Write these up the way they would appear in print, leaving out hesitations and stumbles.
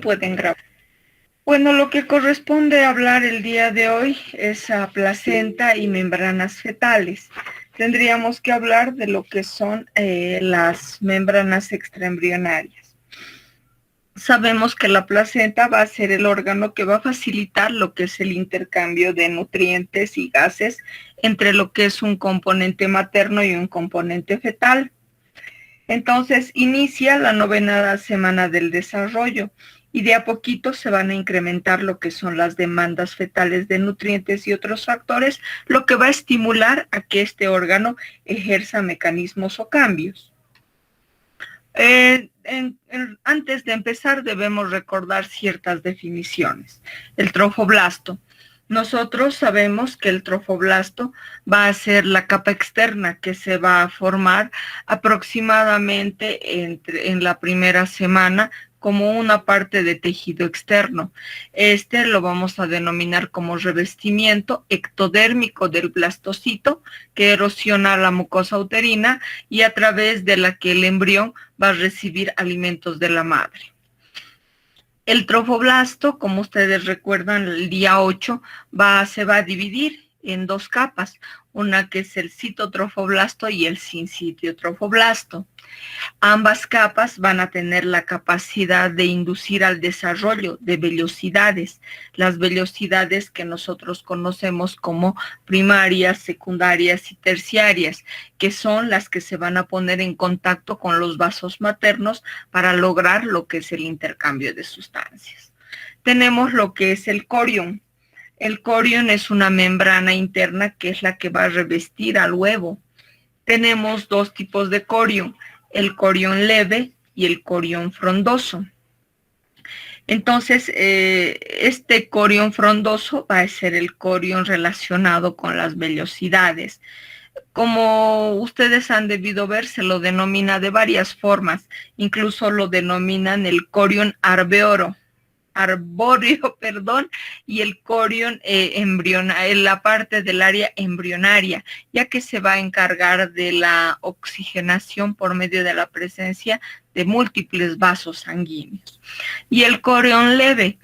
pueden grabar. Bueno, lo que corresponde hablar el día de hoy es a placenta y membranas fetales. Tendríamos que hablar de lo que son las membranas extraembrionarias. Sabemos que la placenta va a ser el órgano que va a facilitar lo que es el intercambio de nutrientes y gases entre lo que es un componente materno y un componente fetal. Entonces inicia la 9ª semana del desarrollo y de a poquito se van a incrementar lo que son las demandas fetales de nutrientes y otros factores, lo que va a estimular a que este órgano ejerza mecanismos o cambios. Antes de empezar debemos recordar ciertas definiciones. El trofoblasto. Nosotros sabemos que el trofoblasto va a ser la capa externa que se va a formar aproximadamente en la primera semana como una parte de tejido externo. Este lo vamos a denominar como revestimiento ectodérmico del blastocito que erosiona la mucosa uterina y a través de la que el embrión va a recibir alimentos de la madre. El trofoblasto, como ustedes recuerdan, el día 8 se va a dividir en dos capas, una que es el citotrofoblasto y el sincitiotrofoblasto. Ambas capas van a tener la capacidad de inducir al desarrollo de vellosidades, las vellosidades que nosotros conocemos como primarias, secundarias y terciarias, que son las que se van a poner en contacto con los vasos maternos para lograr lo que es el intercambio de sustancias. Tenemos lo que es el corion. El corion es una membrana interna que es la que va a revestir al huevo. Tenemos dos tipos de corion, el corion leve y el corion frondoso. Entonces, este corion frondoso va a ser el corion relacionado con las vellosidades. Como ustedes han debido ver, se lo denomina de varias formas, incluso lo denominan el corion arbóreo, y el corion en la parte del área embrionaria, ya que se va a encargar de la oxigenación por medio de la presencia de múltiples vasos sanguíneos. Y el corion leve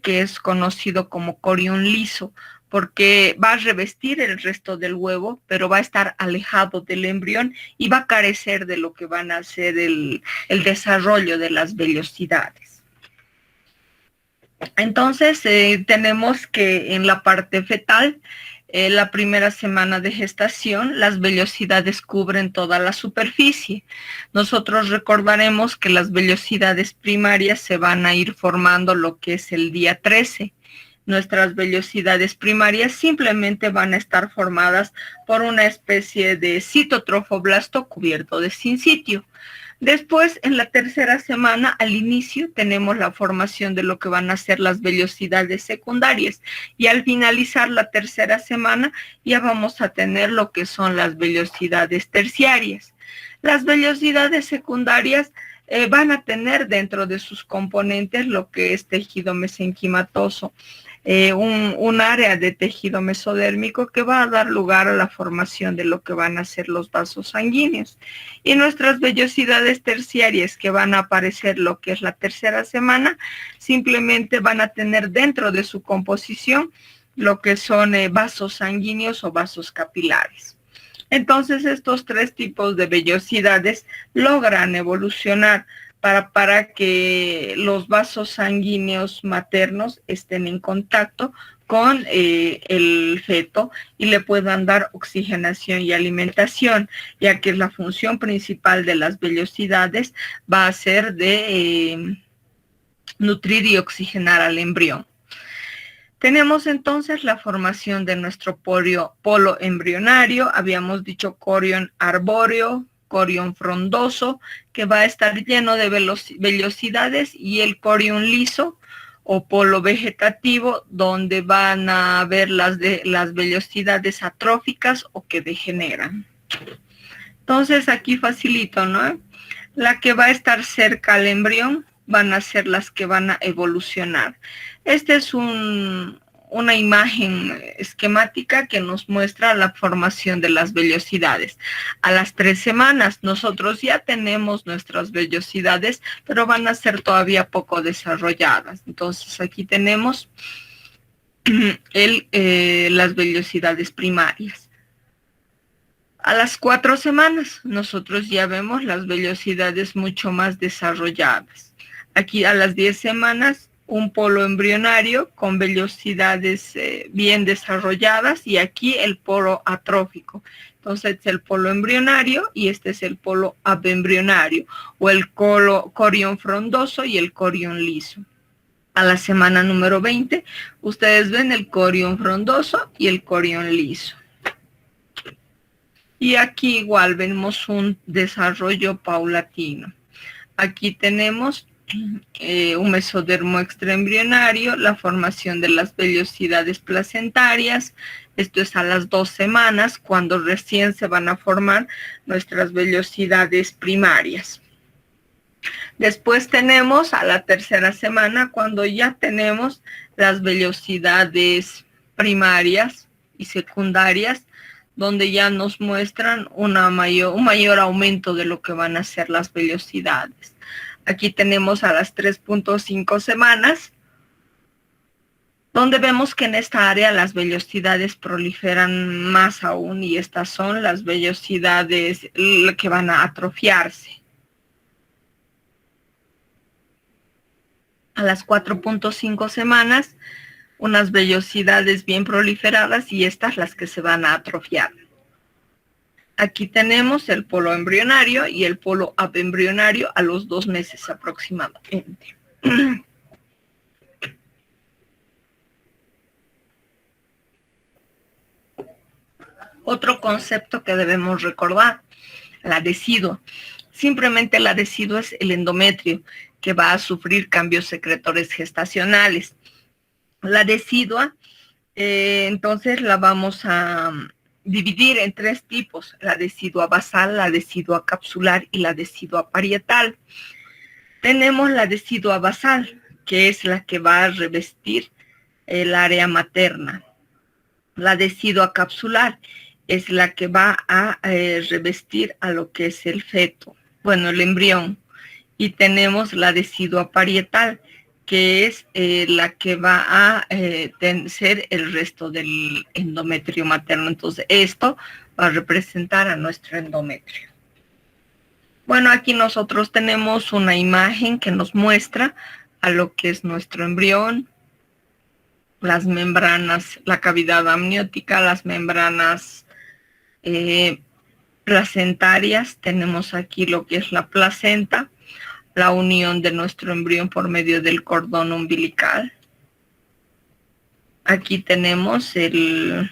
que es conocido como corion liso, porque va a revestir el resto del huevo, pero va a estar alejado del embrión y va a carecer de lo que van a ser el desarrollo de las vellosidades. Entonces, tenemos que en la parte fetal, la primera semana de gestación, las vellosidades cubren toda la superficie. Nosotros recordaremos que las vellosidades primarias se van a ir formando lo que es el día 13. Nuestras vellosidades primarias simplemente van a estar formadas por una especie de citotrofoblasto cubierto de sincitio. Después, en la tercera semana, al inicio, tenemos la formación de lo que van a ser las vellosidades secundarias. Y al finalizar la tercera semana, ya vamos a tener lo que son las vellosidades terciarias. Las vellosidades secundarias van a tener dentro de sus componentes lo que es tejido mesenquimatoso, un área de tejido mesodérmico que va a dar lugar a la formación de lo que van a ser los vasos sanguíneos. Y nuestras vellosidades terciarias que van a aparecer lo que es la tercera semana, simplemente van a tener dentro de su composición lo que son vasos sanguíneos o vasos capilares. Entonces, estos tres tipos de vellosidades logran evolucionar para que los vasos sanguíneos maternos estén en contacto con el feto y le puedan dar oxigenación y alimentación, ya que la función principal de las vellosidades va a ser de nutrir y oxigenar al embrión. Tenemos entonces la formación de nuestro polo embrionario, habíamos dicho corion arbóreo, corion frondoso, que va a estar lleno de vellosidades, y el corion liso o polo vegetativo, donde van a haber las vellosidades atróficas o que degeneran. Entonces aquí facilito, ¿no? La que va a estar cerca al embrión van a ser las que van a evolucionar. Este es un una imagen esquemática que nos muestra la formación de las vellosidades. A las 3 semanas nosotros ya tenemos nuestras vellosidades, pero van a ser todavía poco desarrolladas. Entonces aquí tenemos las vellosidades primarias. A las 4 semanas nosotros ya vemos las vellosidades mucho más desarrolladas. Aquí a las 10 semanas un polo embrionario con vellosidades bien desarrolladas y aquí el polo atrófico. Entonces este es el polo embrionario y este es el polo abembrionario o el corión frondoso y el corión liso. A la semana número 20 ustedes ven el corión frondoso y el corión liso. Y aquí igual vemos un desarrollo paulatino. Aquí tenemos un mesodermo extraembrionario, la formación de las vellosidades placentarias. Esto es a las 2 semanas, cuando recién se van a formar nuestras vellosidades primarias. Después tenemos a la 3ª semana, cuando ya tenemos las vellosidades primarias y secundarias, donde ya nos muestran un mayor aumento de lo que van a ser las vellosidades. Aquí tenemos a las 3.5 semanas, donde vemos que en esta área las vellosidades proliferan más aún y estas son las vellosidades que van a atrofiarse. A las 4.5 semanas, unas vellosidades bien proliferadas y estas las que se van a atrofiar. Aquí tenemos el polo embrionario y el polo abembrionario a los 2 meses aproximadamente. Otro concepto que debemos recordar, la decidua. Simplemente la decidua es el endometrio que va a sufrir cambios secretores gestacionales. La decidua, entonces la vamos a dividir en 3 tipos, la decidua basal, la decidua capsular y la decidua parietal. Tenemos la decidua basal, que es la que va a revestir el área materna. La decidua capsular es la que va a revestir a lo que es el feto, bueno, el embrión. Y tenemos la decidua parietal, que es la que va a ser el resto del endometrio materno. Entonces, esto va a representar a nuestro endometrio. Bueno, aquí nosotros tenemos una imagen que nos muestra a lo que es nuestro embrión, las membranas, la cavidad amniótica, las membranas placentarias. Tenemos aquí lo que es la placenta, la unión de nuestro embrión por medio del cordón umbilical. Aquí tenemos el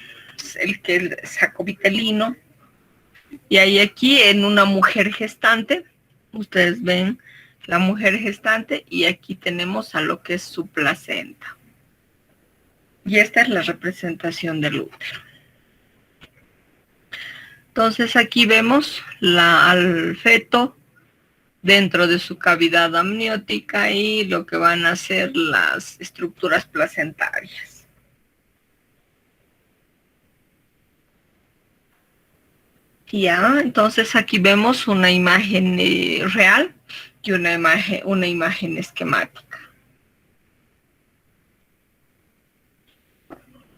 saco vitelino. Y hay aquí en una mujer gestante, ustedes ven la mujer gestante y aquí tenemos a lo que es su placenta. Y esta es la representación del útero. Entonces aquí vemos al feto dentro de su cavidad amniótica y lo que van a ser las estructuras placentarias. Ya, entonces aquí vemos una imagen real y una imagen esquemática.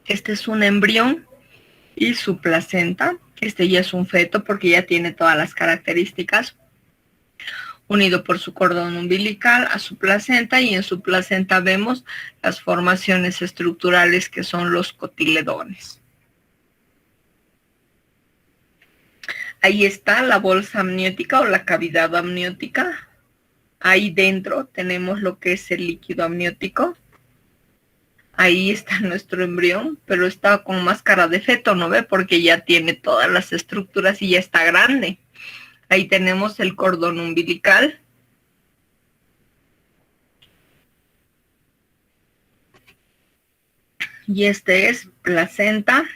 Este es un embrión y su placenta. Este ya es un feto porque ya tiene todas las características, unido por su cordón umbilical a su placenta, y en su placenta vemos las formaciones estructurales que son los cotiledones. Ahí está la bolsa amniótica o la cavidad amniótica. Ahí dentro tenemos lo que es el líquido amniótico. Ahí está nuestro embrión, pero está con máscara de feto, ¿no ve? Porque ya tiene todas las estructuras y ya está grande. Ahí tenemos el cordón umbilical. Y este es placenta,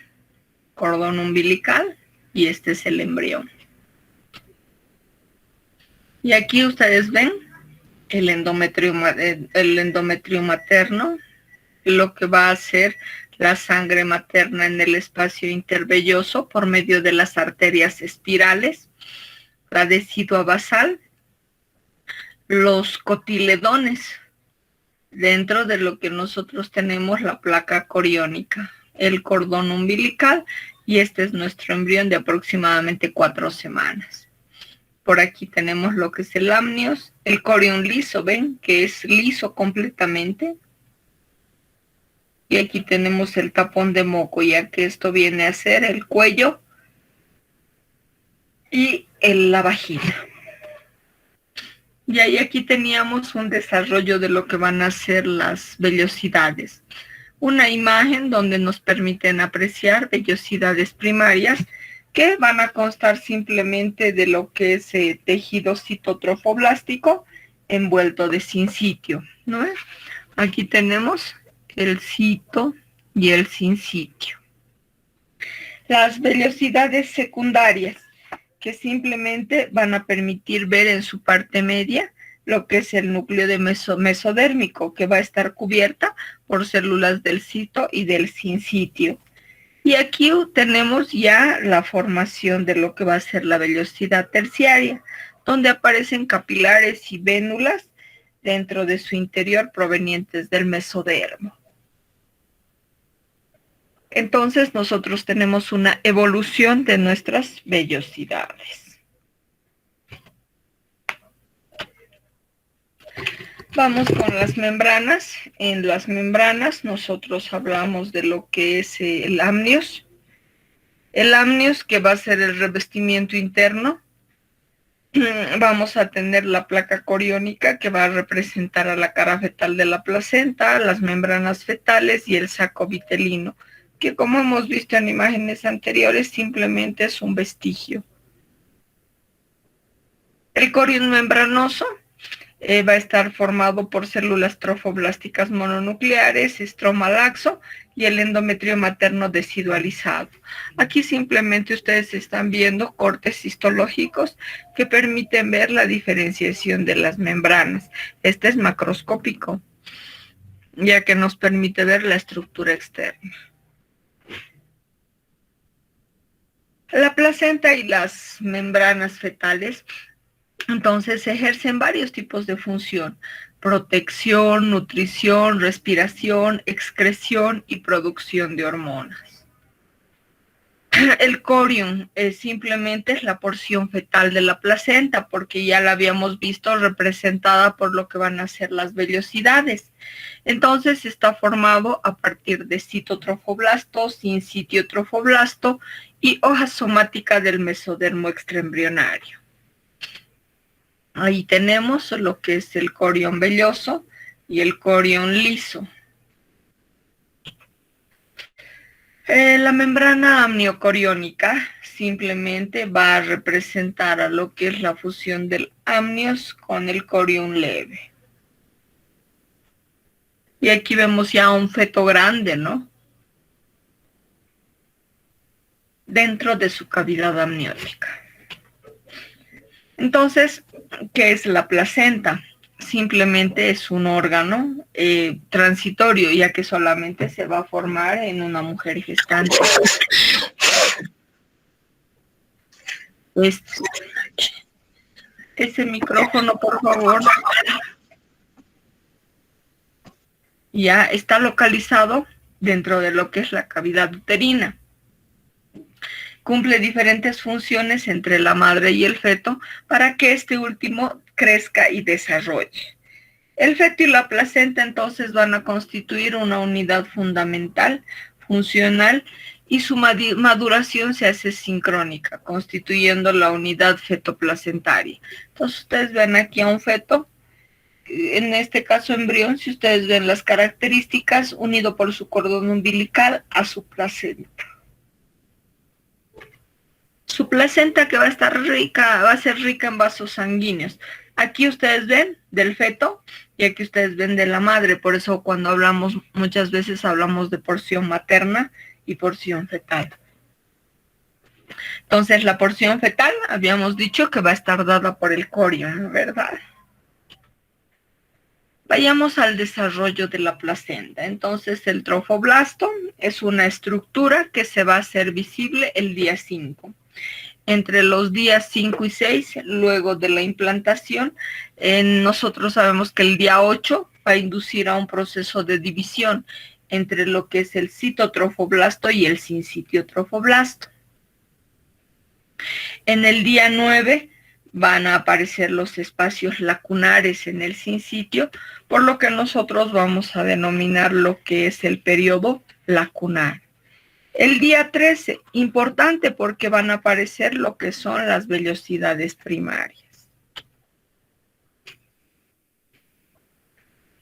cordón umbilical, y este es el embrión. Y aquí ustedes ven el endometrio materno, lo que va a ser la sangre materna en el espacio intervelloso por medio de las arterias espirales, la decidua basal, los cotiledones, dentro de lo que nosotros tenemos la placa coriónica, el cordón umbilical, y este es nuestro embrión de aproximadamente 4 semanas. Por aquí tenemos lo que es el amnios, el corión liso, ven que es liso completamente. Y aquí tenemos el tapón de moco, ya que esto viene a ser el cuello y la vagina. Y ahí aquí teníamos un desarrollo de lo que van a ser las vellosidades. Una imagen donde nos permiten apreciar vellosidades primarias que van a constar simplemente de lo que es tejido citotrofoblástico envuelto de sincitio, ¿no es? Aquí tenemos el cito y el sincitio. Las vellosidades secundarias, que simplemente van a permitir ver en su parte media lo que es el núcleo de mesodérmico, que va a estar cubierta por células del cito y del sincitio. Y aquí tenemos ya la formación de lo que va a ser la vellosidad terciaria, donde aparecen capilares y vénulas dentro de su interior provenientes del mesodermo. Entonces nosotros tenemos una evolución de nuestras vellosidades. Vamos con las membranas. En las membranas nosotros hablamos de lo que es el amnios. El amnios, que va a ser el revestimiento interno. Vamos a tener la placa coriónica, que va a representar a la cara fetal de la placenta, las membranas fetales y el saco vitelino, que como hemos visto en imágenes anteriores simplemente es un vestigio. El corión membranoso va a estar formado por células trofoblásticas mononucleares, estroma laxo y el endometrio materno decidualizado. Aquí simplemente ustedes están viendo cortes histológicos que permiten ver la diferenciación de las membranas. Este es macroscópico, ya que nos permite ver la estructura externa. La placenta y las membranas fetales entonces ejercen varios tipos de función: protección, nutrición, respiración, excreción y producción de hormonas. El corión simplemente es la porción fetal de la placenta, porque ya la habíamos visto representada por lo que van a ser las vellosidades. Entonces está formado a partir de citotrofoblasto, sincitiotrofoblasto y hoja somática del mesodermo extraembrionario. Ahí tenemos lo que es el corión velloso y el corión liso. La membrana amniocoriónica simplemente va a representar a lo que es la fusión del amnios con el corión leve. Y aquí vemos ya un feto grande, ¿no? Dentro de su cavidad amniótica. Entonces, ¿qué es la placenta? Simplemente es un órgano transitorio, ya que solamente se va a formar en una mujer gestante. Ese micrófono, por favor. Ya está localizado dentro de lo que es la cavidad uterina. Cumple diferentes funciones entre la madre y el feto para que este último crezca y desarrolle. El feto y la placenta entonces van a constituir una unidad fundamental, funcional, y su maduración se hace sincrónica, constituyendo la unidad fetoplacentaria. Entonces ustedes ven aquí a un feto, en este caso embrión, si ustedes ven las características, unido por su cordón umbilical a su placenta. Su placenta, que va a estar rica, va a ser rica en vasos sanguíneos. Aquí ustedes ven del feto y aquí ustedes ven de la madre. Por eso cuando hablamos, muchas veces hablamos de porción materna y porción fetal. Entonces la porción fetal, habíamos dicho que va a estar dada por el corión, ¿verdad? Vayamos al desarrollo de la placenta. Entonces, el trofoblasto es una estructura que se va a hacer visible el día 5. Entre los días 5 y 6, luego de la implantación, nosotros sabemos que el día 8 va a inducir a un proceso de división entre lo que es el citotrofoblasto y el sincitiotrofoblasto. En el día 9 van a aparecer los espacios lacunares en el sincitio, por lo que nosotros vamos a denominar lo que es el periodo lacunar. El día 13, importante porque van a aparecer lo que son las vellosidades primarias.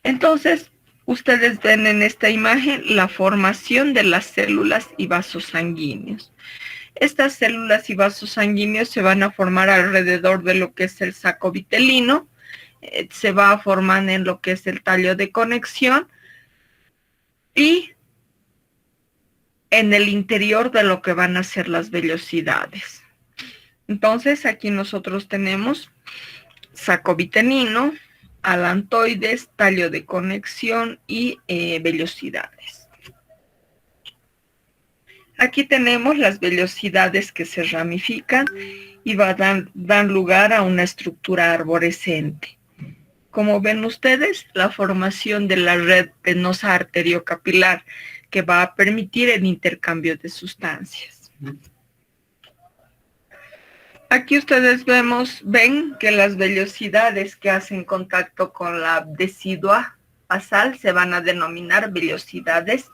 Entonces, ustedes ven en esta imagen la formación de las células y vasos sanguíneos. Estas células y vasos sanguíneos se van a formar alrededor de lo que es el saco vitelino, se va a formar en lo que es el tallo de conexión y en el interior de lo que van a ser las vellosidades. Entonces, aquí nosotros tenemos saco vitelino, alantoides, tallo de conexión y vellosidades. Aquí tenemos las vellosidades que se ramifican y dan lugar a una estructura arborescente. Como ven ustedes, la formación de la red venosa arteriocapilar que va a permitir el intercambio de sustancias. Aquí ustedes ven que las vellosidades que hacen contacto con la decidua basal se van a denominar vellosidades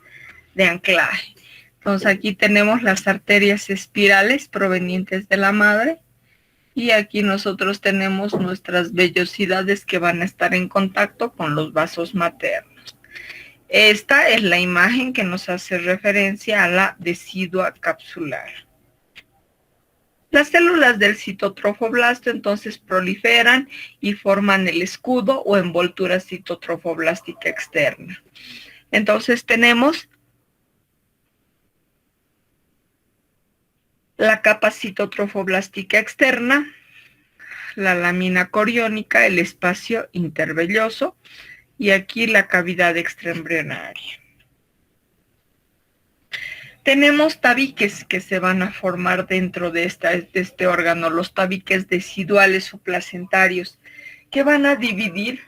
de anclaje. Entonces aquí tenemos las arterias espirales provenientes de la madre y aquí nosotros tenemos nuestras vellosidades que van a estar en contacto con los vasos maternos. Esta es la imagen que nos hace referencia a la decidua capsular. Las células del citotrofoblasto entonces proliferan y forman el escudo o envoltura citotrofoblástica externa. Entonces tenemos la capa citotrofoblástica externa, la lámina coriónica, el espacio intervelloso y aquí la cavidad extraembrionaria. Tenemos tabiques que se van a formar dentro de este órgano, los tabiques deciduales o placentarios, que van a dividir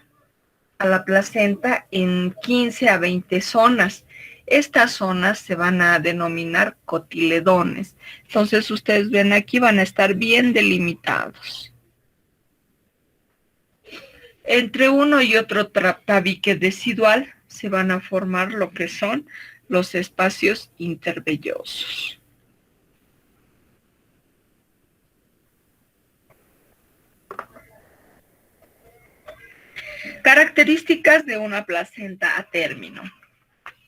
a la placenta en 15 a 20 zonas. Estas zonas se van a denominar cotiledones. Entonces, ustedes ven aquí, van a estar bien delimitados. Entre uno y otro tabique decidual se van a formar lo que son los espacios intervellosos. Características de una placenta a término.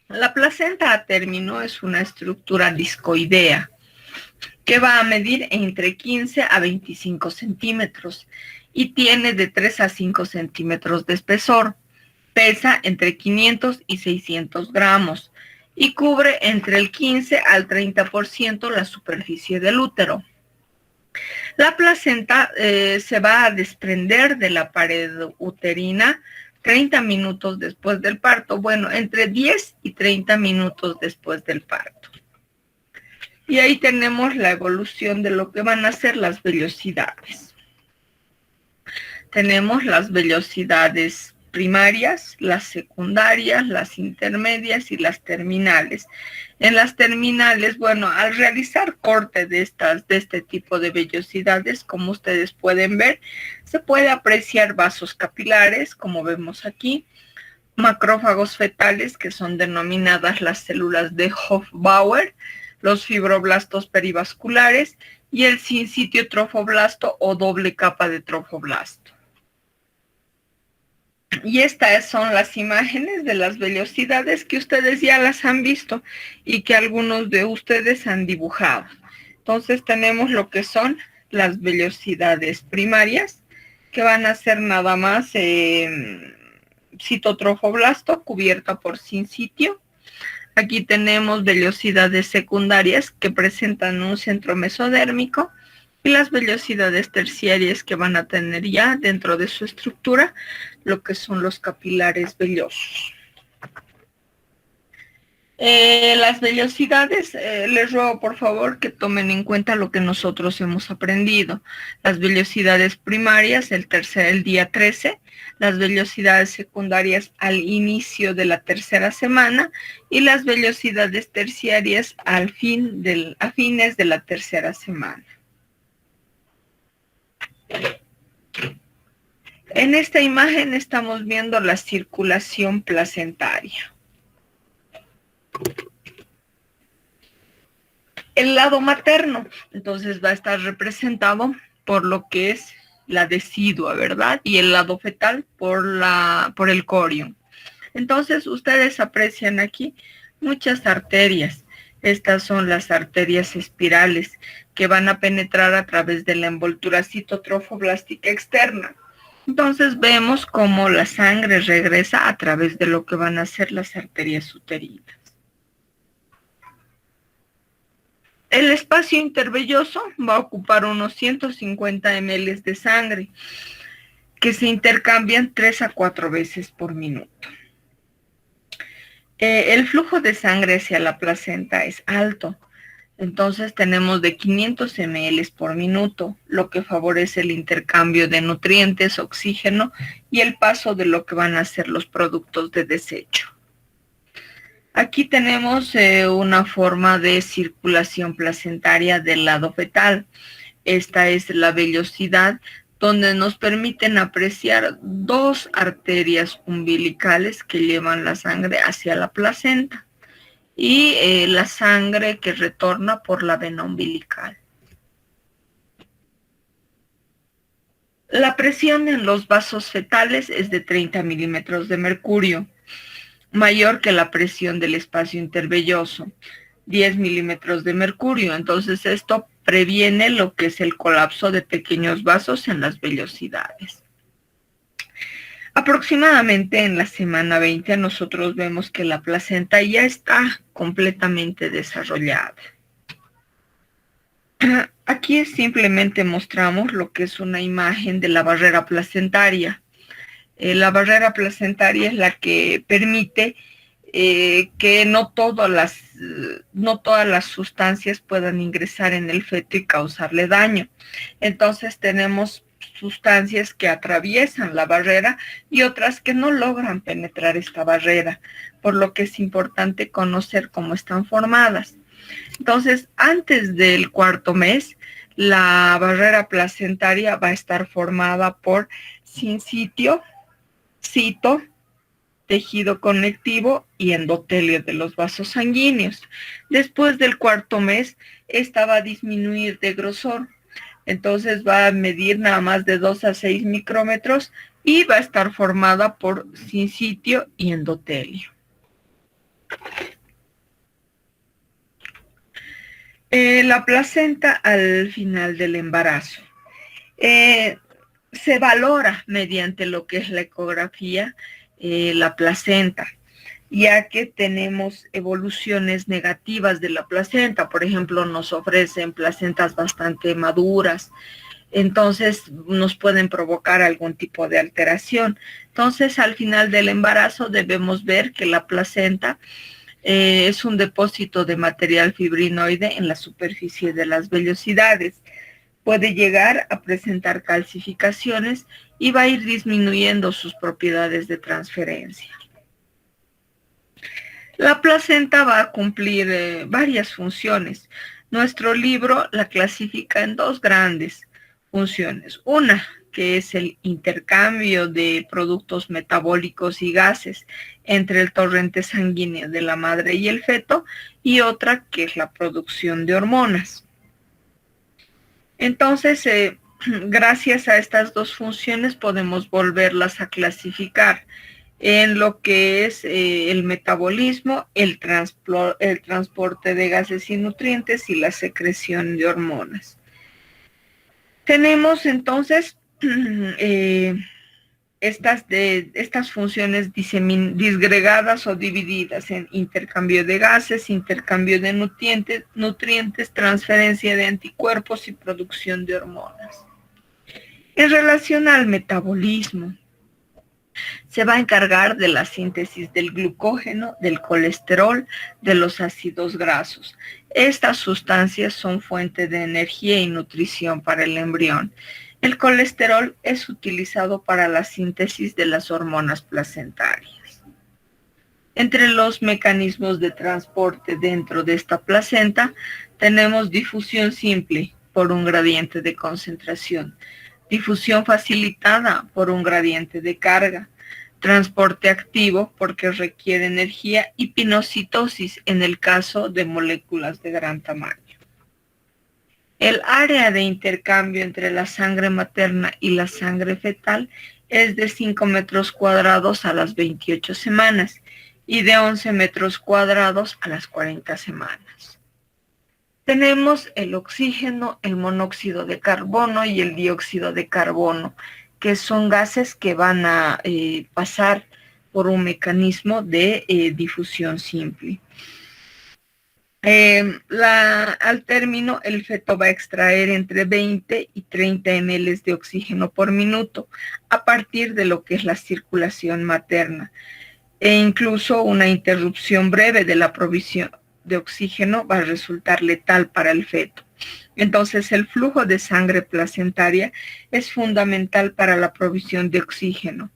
La placenta a término es una estructura discoidea que va a medir entre 15 a 25 centímetros y tiene de 3 a 5 centímetros de espesor. Pesa entre 500 y 600 gramos y cubre entre el 15 al 30% la superficie del útero. La placenta se va a desprender de la pared uterina 30 minutos después del parto, bueno, entre 10 y 30 minutos después del parto. Y ahí tenemos la evolución de lo que van a ser las vellosidades. Tenemos las vellosidades primarias, las secundarias, las intermedias y las terminales. En las terminales, bueno, al realizar corte de este tipo de vellosidades, como ustedes pueden ver, se puede apreciar vasos capilares, como vemos aquí, macrófagos fetales, que son denominadas las células de Hofbauer, los fibroblastos perivasculares y el sincitio trofoblasto o doble capa de trofoblasto. Y estas son las imágenes de las vellosidades que ustedes ya las han visto y que algunos de ustedes han dibujado. Entonces tenemos lo que son las vellosidades primarias, que van a ser nada más citotrofoblasto cubierta por sincitio. Aquí tenemos vellosidades secundarias que presentan un centro mesodérmico y las vellosidades terciarias que van a tener ya dentro de su estructura lo que son los capilares vellosos. Las vellosidades, les ruego por favor que tomen en cuenta lo que nosotros hemos aprendido. Las vellosidades primarias, el día 13, las vellosidades secundarias al inicio de la tercera semana y las vellosidades terciarias a fines de la tercera semana. En esta imagen estamos viendo la circulación placentaria. El lado materno, entonces va a estar representado por lo que es la decidua, ¿verdad? Y el lado fetal por el corium. Entonces, ustedes aprecian aquí muchas arterias. Estas son las arterias espirales que van a penetrar a través de la envoltura citotrofoblástica externa. Entonces, vemos cómo la sangre regresa a través de lo que van a ser las arterias uterinas. El espacio intervelloso va a ocupar unos 150 ml de sangre que se intercambian 3 a 4 veces por minuto. El flujo de sangre hacia la placenta es alto, entonces tenemos de 500 ml por minuto, lo que favorece el intercambio de nutrientes, oxígeno y el paso de lo que van a ser los productos de desecho. Aquí tenemos una forma de circulación placentaria del lado fetal. Esta es la vellosidad, donde nos permiten apreciar 2 arterias umbilicales que llevan la sangre hacia la placenta y la sangre que retorna por la vena umbilical. La presión en los vasos fetales es de 30 milímetros de mercurio, mayor que la presión del espacio intervelloso, 10 milímetros de mercurio. Entonces esto previene lo que es el colapso de pequeños vasos en las vellosidades. Aproximadamente en la semana 20 nosotros vemos que la placenta ya está completamente desarrollada. Aquí simplemente mostramos lo que es una imagen de la barrera placentaria. La barrera placentaria es la que permite que no todas las sustancias puedan ingresar en el feto y causarle daño. Entonces tenemos sustancias que atraviesan la barrera y otras que no logran penetrar esta barrera, por lo que es importante conocer cómo están formadas. Entonces, antes del 4º mes, la barrera placentaria va a estar formada por sincitio, cito, tejido conectivo y endotelio de los vasos sanguíneos. Después del 4º mes, esta va a disminuir de grosor. Entonces va a medir nada más de 2 a 6 micrómetros y va a estar formada por sincitio y endotelio. La placenta al final del embarazo. Se valora mediante lo que es la ecografía la placenta, ya que tenemos evoluciones negativas de la placenta. Por ejemplo, nos ofrecen placentas bastante maduras, entonces nos pueden provocar algún tipo de alteración. Entonces, al final del embarazo debemos ver que la placenta es un depósito de material fibrinoide en la superficie de las vellosidades. Puede llegar a presentar calcificaciones y va a ir disminuyendo sus propiedades de transferencia. La placenta va a cumplir varias funciones. Nuestro libro la clasifica en 2 grandes funciones. Una, que es el intercambio de productos metabólicos y gases entre el torrente sanguíneo de la madre y el feto, y otra, que es la producción de hormonas. Entonces, gracias a estas 2 funciones podemos volverlas a clasificar en lo que es el metabolismo, el transporte de gases y nutrientes y la secreción de hormonas. Tenemos entonces estas funciones disgregadas o divididas en intercambio de gases, intercambio de nutrientes, transferencia de anticuerpos y producción de hormonas. En relación al metabolismo, se va a encargar de la síntesis del glucógeno, del colesterol, de los ácidos grasos. Estas sustancias son fuente de energía y nutrición para el embrión. El colesterol es utilizado para la síntesis de las hormonas placentarias. Entre los mecanismos de transporte dentro de esta placenta tenemos difusión simple por un gradiente de concentración, difusión facilitada por un gradiente de carga, transporte activo porque requiere energía y pinocitosis en el caso de moléculas de gran tamaño. El área de intercambio entre la sangre materna y la sangre fetal es de 5 metros cuadrados a las 28 semanas y de 11 metros cuadrados a las 40 semanas. Tenemos el oxígeno, el monóxido de carbono y el dióxido de carbono, que son gases que van a pasar por un mecanismo de difusión simple. Al término, el feto va a extraer entre 20 y 30 ml de oxígeno por minuto a partir de lo que es la circulación materna. E incluso una interrupción breve de la provisión de oxígeno va a resultar letal para el feto. Entonces, el flujo de sangre placentaria es fundamental para la provisión de oxígeno,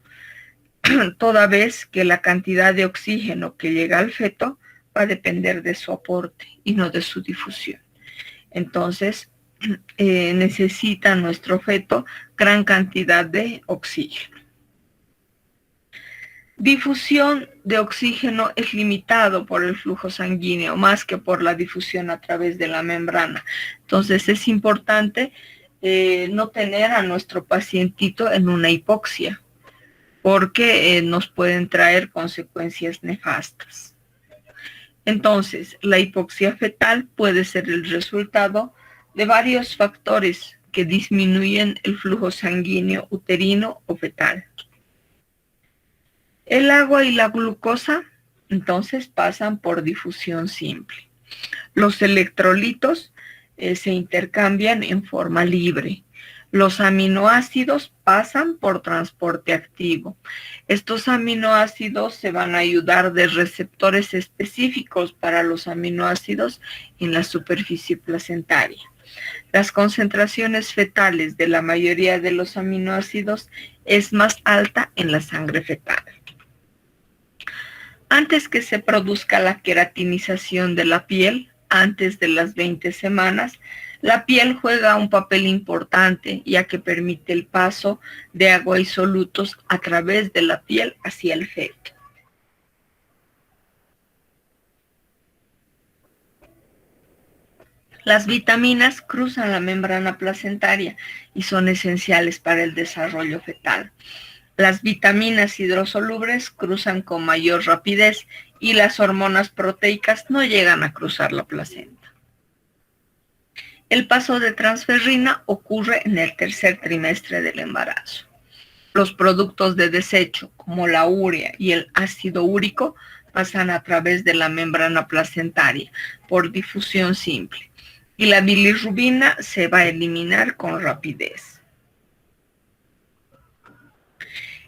toda vez que la cantidad de oxígeno que llega al feto va a depender de su aporte y no de su difusión. Entonces, necesita nuestro feto gran cantidad de oxígeno. Difusión de oxígeno es limitado por el flujo sanguíneo más que por la difusión a través de la membrana. Entonces es importante no tener a nuestro pacientito en una hipoxia porque nos pueden traer consecuencias nefastas. Entonces, la hipoxia fetal puede ser el resultado de varios factores que disminuyen el flujo sanguíneo uterino o fetal. El agua y la glucosa, entonces, pasan por difusión simple. Los electrolitos se intercambian en forma libre. Los aminoácidos pasan por transporte activo. Estos aminoácidos se van a ayudar de receptores específicos para los aminoácidos en la superficie placentaria. Las concentraciones fetales de la mayoría de los aminoácidos es más alta en la sangre fetal. Antes que se produzca la queratinización de la piel, antes de las 20 semanas, la piel juega un papel importante ya que permite el paso de agua y solutos a través de la piel hacia el feto. Las vitaminas cruzan la membrana placentaria y son esenciales para el desarrollo fetal. Las vitaminas hidrosolubles cruzan con mayor rapidez y las hormonas proteicas no llegan a cruzar la placenta. El paso de transferrina ocurre en el tercer trimestre del embarazo. Los productos de desecho, como la urea y el ácido úrico, pasan a través de la membrana placentaria por difusión simple y la bilirrubina se va a eliminar con rapidez.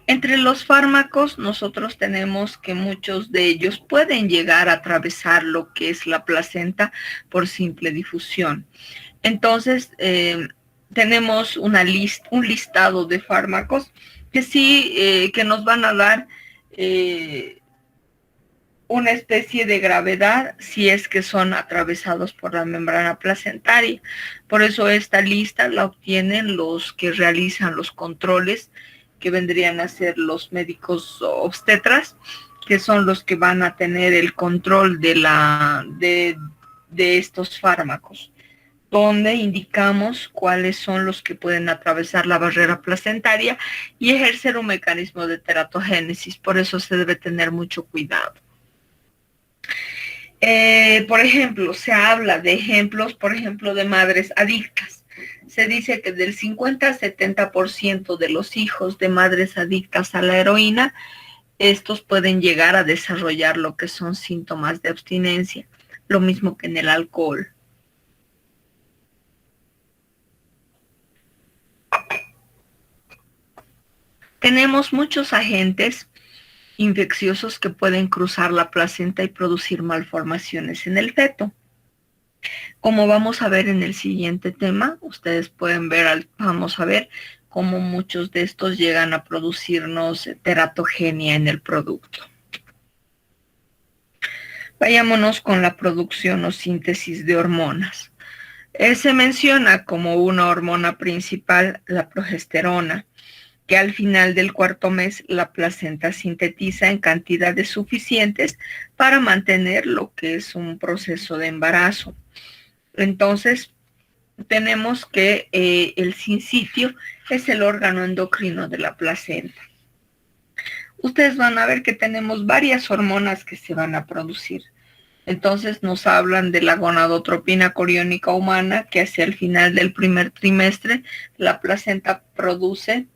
Entre los fármacos, nosotros tenemos que muchos de ellos pueden llegar a atravesar lo que es la placenta por simple difusión. Entonces, tenemos un listado de fármacos que sí, que nos van a dar una especie de gravedad si es que son atravesados por la membrana placentaria. Por eso esta lista la obtienen los que realizan los controles, que vendrían a ser los médicos obstetras, que son los que van a tener el control de estos fármacos, donde indicamos cuáles son los que pueden atravesar la barrera placentaria y ejercer un mecanismo de teratogénesis. Por eso se debe tener mucho cuidado. Por ejemplo, se habla de ejemplos, por ejemplo, de madres adictas. Se dice que del 50 a 70% de los hijos de madres adictas a la heroína, estos pueden llegar a desarrollar lo que son síntomas de abstinencia, lo mismo que en el alcohol. Tenemos muchos agentes infecciosos que pueden cruzar la placenta y producir malformaciones en el feto. Como vamos a ver en el siguiente tema, ustedes pueden ver, vamos a ver cómo muchos de estos llegan a producirnos teratogenia en el producto. Vayámonos con la producción o síntesis de hormonas. Se menciona como una hormona principal la progesterona, que al final del cuarto mes la placenta sintetiza en cantidades suficientes para mantener lo que es un proceso de embarazo. Entonces, tenemos que el sincitio es el órgano endocrino de la placenta. Ustedes van a ver que tenemos varias hormonas que se van a producir. Entonces nos hablan de la gonadotropina coriónica humana, que hacia el final del primer trimestre la placenta produce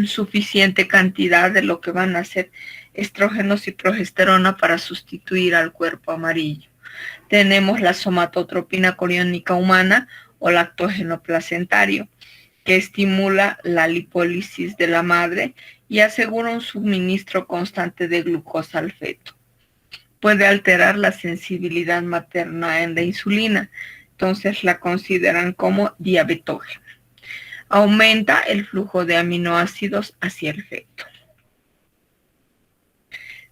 suficiente cantidad de lo que van a ser estrógenos y progesterona para sustituir al cuerpo amarillo. Tenemos la somatotropina coriónica humana o lactógeno placentario, que estimula la lipólisis de la madre y asegura un suministro constante de glucosa al feto. Puede alterar la sensibilidad materna en la insulina, entonces la consideran como diabetógena. Aumenta el flujo de aminoácidos hacia el feto.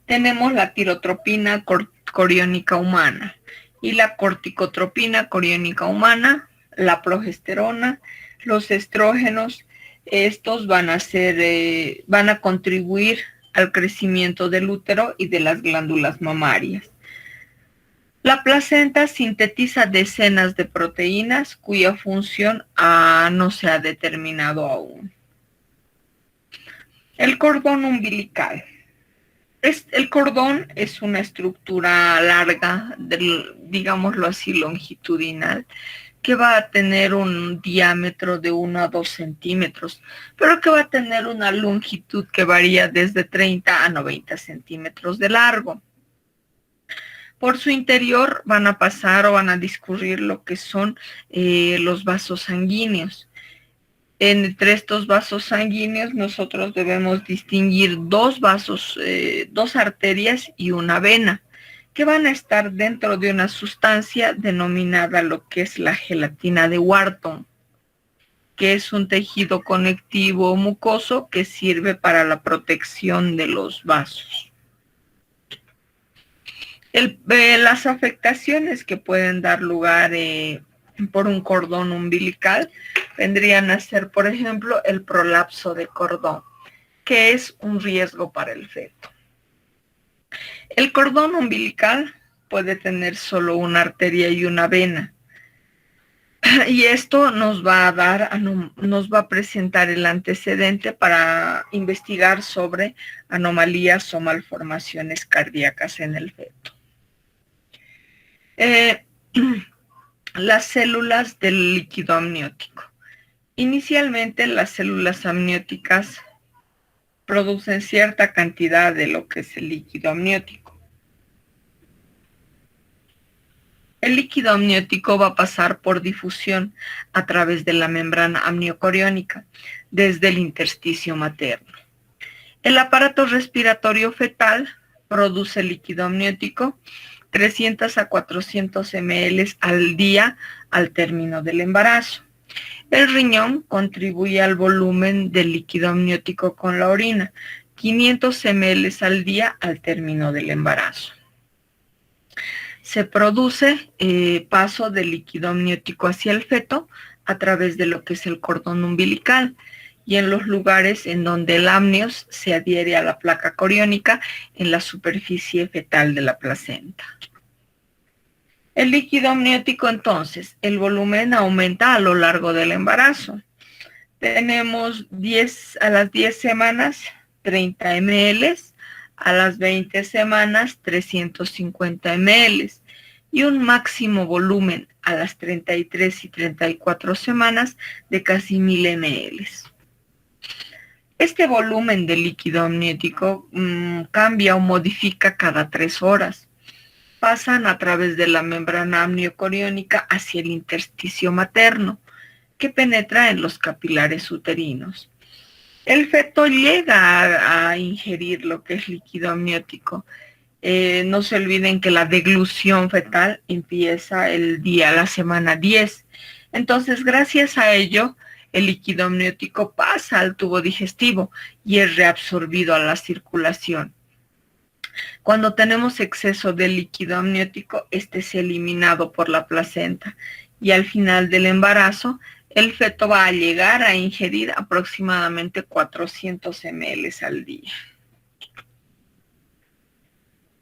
Tenemos la tirotropina coriónica humana y la corticotropina coriónica humana, la progesterona, los estrógenos. Estos van a contribuir al crecimiento del útero y de las glándulas mamarias. La placenta sintetiza decenas de proteínas cuya función no se ha determinado aún. El cordón umbilical. El cordón es una estructura larga, digámoslo así, longitudinal, que va a tener un diámetro de 1 a 2 centímetros, pero que va a tener una longitud que varía desde 30 a 90 centímetros de largo. Por su interior van a pasar o van a discurrir lo que son los vasos sanguíneos. Entre estos vasos sanguíneos nosotros debemos distinguir dos arterias y una vena, que van a estar dentro de una sustancia denominada lo que es la gelatina de Wharton, que es un tejido conectivo mucoso que sirve para la protección de los vasos. Las afectaciones que pueden dar lugar por un cordón umbilical vendrían a ser, por ejemplo, el prolapso de cordón, que es un riesgo para el feto. El cordón umbilical puede tener solo una arteria y una vena. Y esto nos va a presentar el antecedente para investigar sobre anomalías o malformaciones cardíacas en el feto. Las células del líquido amniótico. Inicialmente las células amnióticas producen cierta cantidad de lo que es el líquido amniótico. El líquido amniótico va a pasar por difusión a través de la membrana amniocoriónica desde el intersticio materno. El aparato respiratorio fetal produce líquido amniótico 300 a 400 ml al día al término del embarazo. El riñón contribuye al volumen del líquido amniótico con la orina, 500 ml al día al término del embarazo. Se produce paso del líquido amniótico hacia el feto a través de lo que es el cordón umbilical y en los lugares en donde el amnios se adhiere a la placa coriónica en la superficie fetal de la placenta. El líquido amniótico, entonces, el volumen aumenta a lo largo del embarazo. Tenemos a las 10 semanas 30 ml, a las 20 semanas 350 ml y un máximo volumen a las 33 y 34 semanas de casi 1000 ml. Este volumen de líquido amniótico cambia o modifica cada 3 horas. Pasan a través de la membrana amniocoriónica hacia el intersticio materno, que penetra en los capilares uterinos. El feto llega a ingerir lo que es líquido amniótico. No se olviden que la deglución fetal empieza la semana 10. Entonces, gracias a ello, el líquido amniótico pasa al tubo digestivo y es reabsorbido a la circulación. Cuando tenemos exceso de líquido amniótico, este es eliminado por la placenta y al final del embarazo, el feto va a llegar a ingerir aproximadamente 400 ml al día.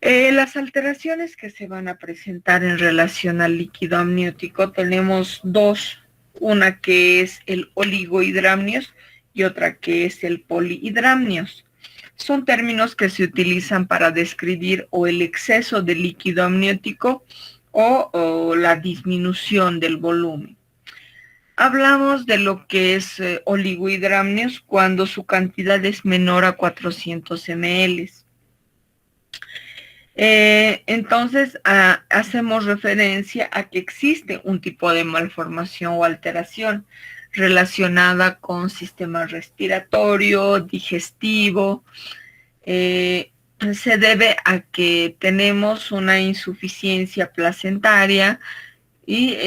Las alteraciones que se van a presentar en relación al líquido amniótico tenemos dos, una que es el oligohidramnios y otra que es el polihidramnios. Son términos que se utilizan para describir o el exceso de líquido amniótico o la disminución del volumen. Hablamos de lo que es oligohidramnios cuando su cantidad es menor a 400 ml. Entonces, hacemos referencia a que existe un tipo de malformación o alteración relacionada con sistema respiratorio, digestivo. Se debe a que tenemos una insuficiencia placentaria y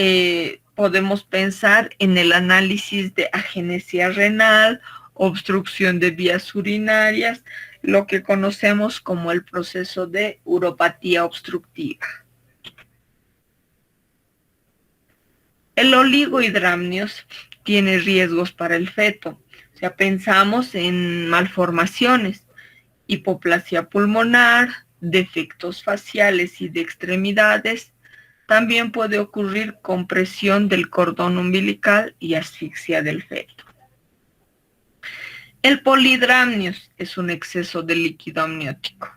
podemos pensar en el análisis de agenesia renal, obstrucción de vías urinarias, lo que conocemos como el proceso de uropatía obstructiva. El oligohidramnios tiene riesgos para el feto. O sea, pensamos en malformaciones, hipoplasia pulmonar, defectos faciales y de extremidades. También puede ocurrir compresión del cordón umbilical y asfixia del feto. El polihidramnios es un exceso de líquido amniótico.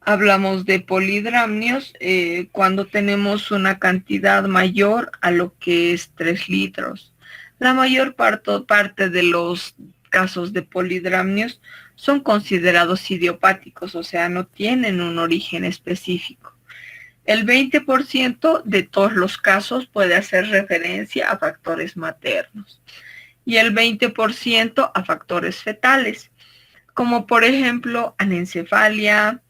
Hablamos de polihidramnios cuando tenemos una cantidad mayor a lo que es 3 litros. La mayor parte de los casos de polihidramnios son considerados idiopáticos, o sea, no tienen un origen específico. El 20% de todos los casos puede hacer referencia a factores maternos y el 20% a factores fetales, como por ejemplo anencefalia,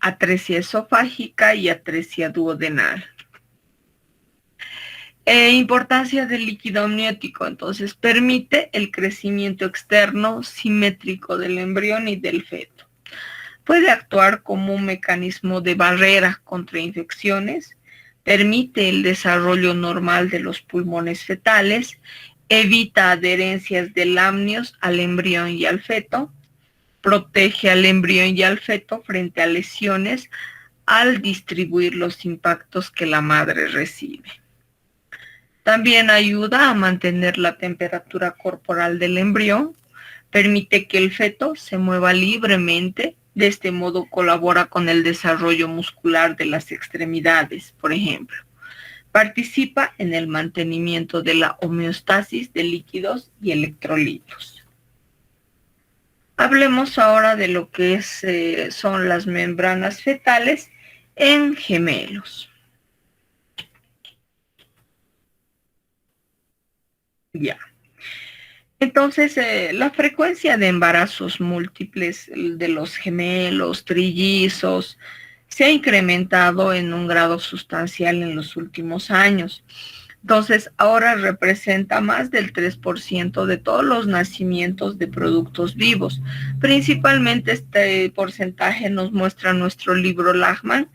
atresia esofágica y atresia duodenal. Importancia del líquido amniótico, entonces permite el crecimiento externo simétrico del embrión y del feto. Puede actuar como un mecanismo de barrera contra infecciones, permite el desarrollo normal de los pulmones fetales, evita adherencias del amnios al embrión y al feto, protege al embrión y al feto frente a lesiones al distribuir los impactos que la madre recibe. También ayuda a mantener la temperatura corporal del embrión, permite que el feto se mueva libremente, de este modo colabora con el desarrollo muscular de las extremidades, por ejemplo. Participa en el mantenimiento de la homeostasis de líquidos y electrolitos. Hablemos ahora de lo que son las membranas fetales en gemelos. Ya. Entonces, la frecuencia de embarazos múltiples de los gemelos, trillizos, se ha incrementado en un grado sustancial en los últimos años. Entonces, ahora representa más del 3% de todos los nacimientos de productos vivos. Principalmente este porcentaje nos muestra nuestro libro Lachman,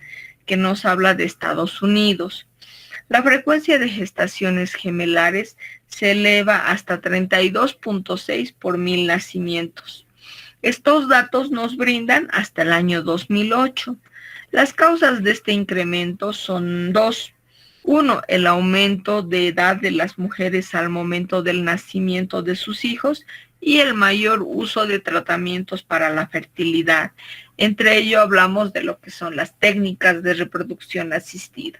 que nos habla de Estados Unidos. La frecuencia de gestaciones gemelares se eleva hasta 32.6 por 1000 nacimientos. Estos datos nos brindan hasta el año 2008. Las causas de este incremento son dos. Uno, el aumento de edad de las mujeres al momento del nacimiento de sus hijos y el mayor uso de tratamientos para la fertilidad. Entre ello hablamos de lo que son las técnicas de reproducción asistida.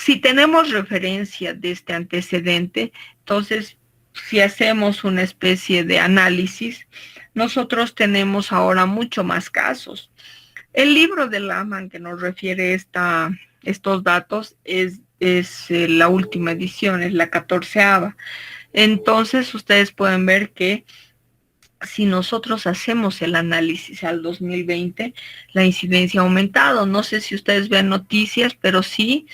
Si tenemos referencia de este antecedente, entonces si hacemos una especie de análisis, nosotros tenemos ahora mucho más casos. El libro de Laman que nos refiere estos datos es la última edición, es la 14ª. Entonces ustedes pueden ver que si nosotros hacemos el análisis al 2020, la incidencia ha aumentado. No sé si ustedes ven noticias, pero sí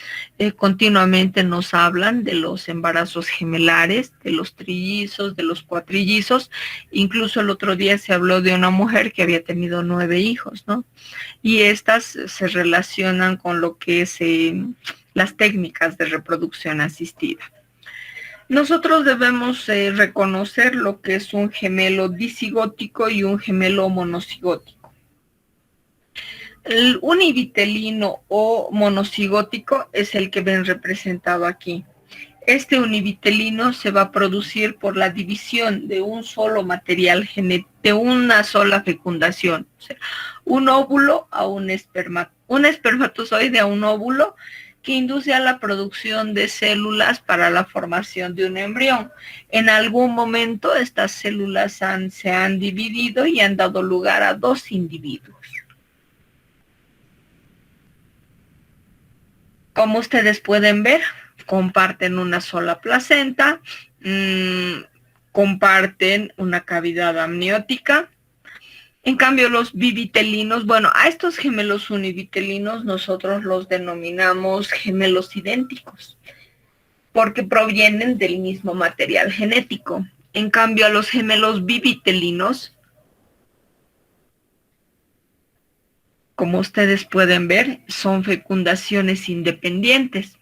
continuamente nos hablan de los embarazos gemelares, de los trillizos, de los cuatrillizos. Incluso el otro día se habló de una mujer que había tenido 9 hijos, ¿no? Y estas se relacionan con lo que es las técnicas de reproducción asistida. Nosotros debemos reconocer lo que es un gemelo disigótico y un gemelo monocigótico. El univitelino o monocigótico es el que ven representado aquí. Este univitelino se va a producir por la división de un solo material genético, de una sola fecundación. O sea, un óvulo a un espermatozoide a un óvulo, que induce a la producción de células para la formación de un embrión. En algún momento estas células se han dividido y han dado lugar a 2 individuos. Como ustedes pueden ver, comparten una sola placenta, comparten una cavidad amniótica. En cambio, los bivitelinos, bueno, a estos gemelos univitelinos nosotros los denominamos gemelos idénticos, porque provienen del mismo material genético. En cambio, a los gemelos bivitelinos, como ustedes pueden ver, son fecundaciones independientes.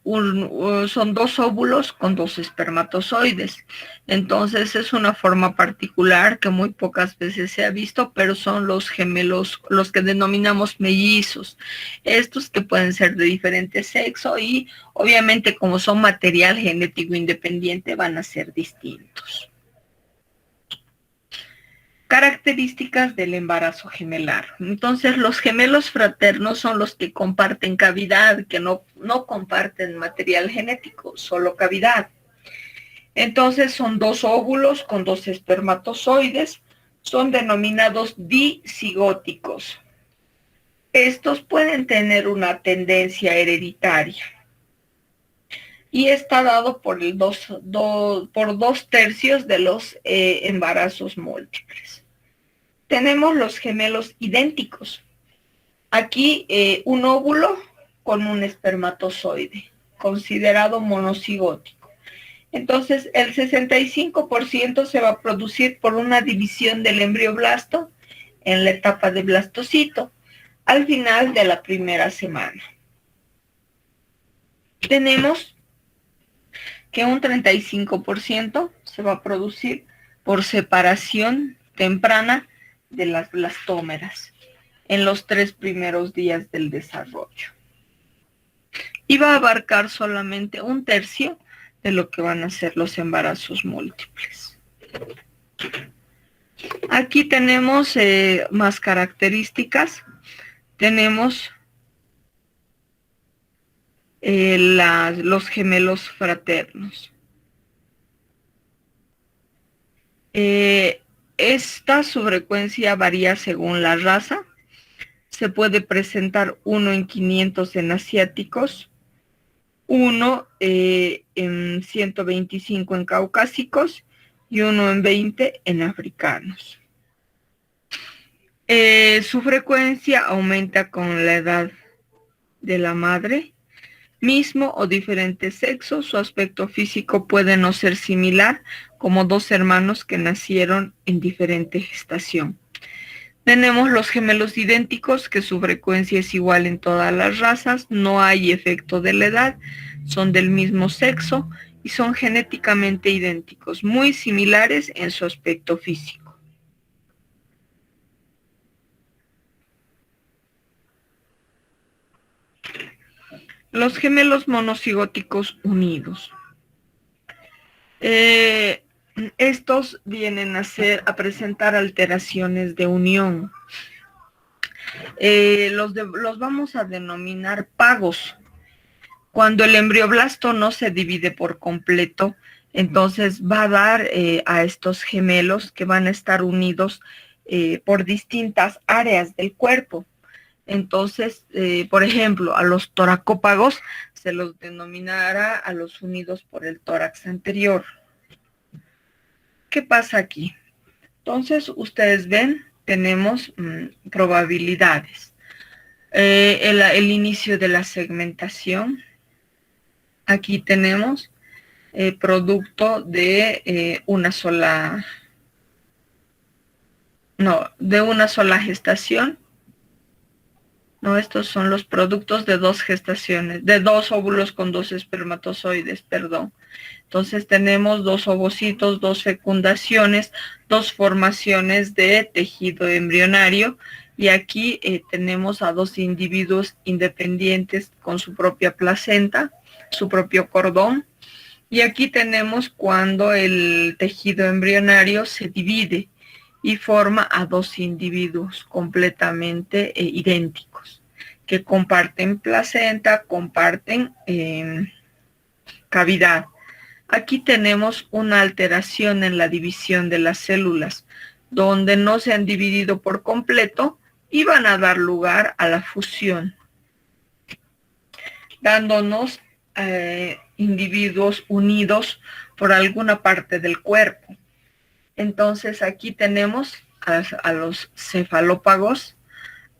Son 2 óvulos con 2 espermatozoides. Entonces es una forma particular que muy pocas veces se ha visto, pero son los gemelos, los que denominamos mellizos. Estos que pueden ser de diferente sexo y obviamente como son material genético independiente van a ser distintos. Características del embarazo gemelar. Entonces, los gemelos fraternos son los que comparten cavidad, que no comparten material genético, solo cavidad. Entonces, son 2 óvulos con 2 espermatozoides, son denominados disigóticos. Estos pueden tener una tendencia hereditaria y está dado por 2/3 de los embarazos múltiples. Tenemos los gemelos idénticos. Aquí un óvulo con un espermatozoide, considerado monocigótico. Entonces, el 65% se va a producir por una división del embrioblasto en la etapa de blastocito, al final de la primera semana. Tenemos que un 35% se va a producir por separación temprana de las blastómeras en los 3 primeros días del desarrollo. Y va a abarcar solamente 1/3 de lo que van a ser los embarazos múltiples. Aquí tenemos más características. Tenemos los gemelos fraternos. Su frecuencia varía según la raza. Se puede presentar 1 en 500 en asiáticos, 1 en 125 en caucásicos y 1 en 20 en africanos. Su frecuencia aumenta con la edad de la madre. Mismo o diferente sexo, su aspecto físico puede no ser similar, como 2 hermanos que nacieron en diferente gestación. Tenemos los gemelos idénticos, que su frecuencia es igual en todas las razas, no hay efecto de la edad, son del mismo sexo y son genéticamente idénticos, muy similares en su aspecto físico. Los gemelos monocigóticos unidos. Estos vienen a presentar alteraciones de unión. Los vamos a denominar pagos. Cuando el embrioblasto no se divide por completo, entonces va a dar a estos gemelos que van a estar unidos por distintas áreas del cuerpo. Entonces, por ejemplo, a los toracópagos se los denominará a los unidos por el tórax anterior. ¿Qué pasa aquí? Entonces, ustedes ven, tenemos probabilidades. El inicio de la segmentación. Aquí tenemos producto de una sola gestación. No, estos son los productos de dos gestaciones, de dos óvulos con dos espermatozoides, perdón. Entonces tenemos dos ovocitos, dos fecundaciones, dos formaciones de tejido embrionario y aquí tenemos a dos individuos independientes con su propia placenta, su propio cordón. Y aquí tenemos cuando el tejido embrionario se divide y forma a dos individuos completamente idénticos, que comparten placenta, comparten cavidad. Aquí tenemos una alteración en la división de las células, donde no se han dividido por completo y van a dar lugar a la fusión, dándonos individuos unidos por alguna parte del cuerpo. Entonces aquí tenemos a los cefalópagos,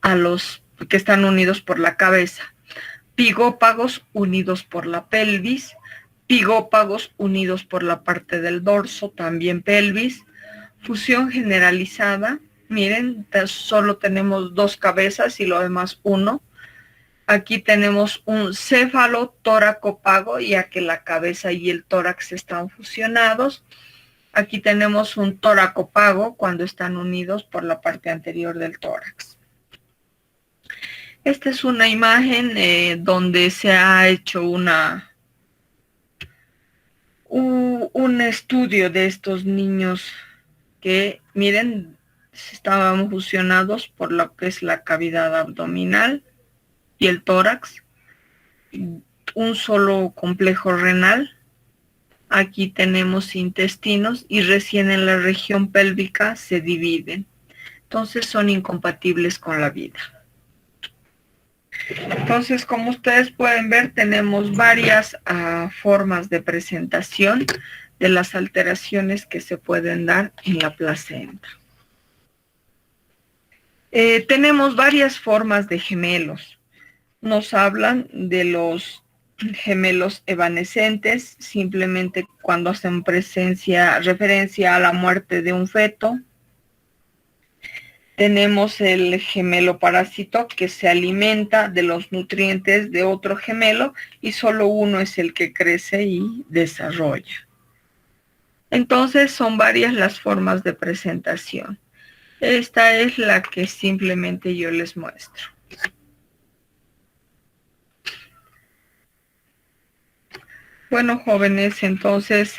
a los que están unidos por la cabeza, pigópagos unidos por la pelvis, pigópagos unidos por la parte del dorso, también pelvis, fusión generalizada. Miren, solo tenemos dos cabezas y lo demás uno. Aquí tenemos un cefalotóracopago, ya que la cabeza y el tórax están fusionados. Aquí tenemos un toracopago cuando están unidos por la parte anterior del tórax. Esta es una imagen donde se ha hecho un estudio de estos niños que, miren, estaban fusionados por lo que es la cavidad abdominal y el tórax, un solo complejo renal. Aquí tenemos intestinos y recién en la región pélvica se dividen. Entonces son incompatibles con la vida. Entonces, como ustedes pueden ver, tenemos varias formas de presentación de las alteraciones que se pueden dar en la placenta. Tenemos varias formas de gemelos. Nos hablan de los gemelos evanescentes, simplemente cuando hacen referencia a la muerte de un feto. Tenemos el gemelo parásito que se alimenta de los nutrientes de otro gemelo y solo uno es el que crece y desarrolla. Entonces son varias las formas de presentación. Esta es la que simplemente yo les muestro. Bueno, jóvenes, entonces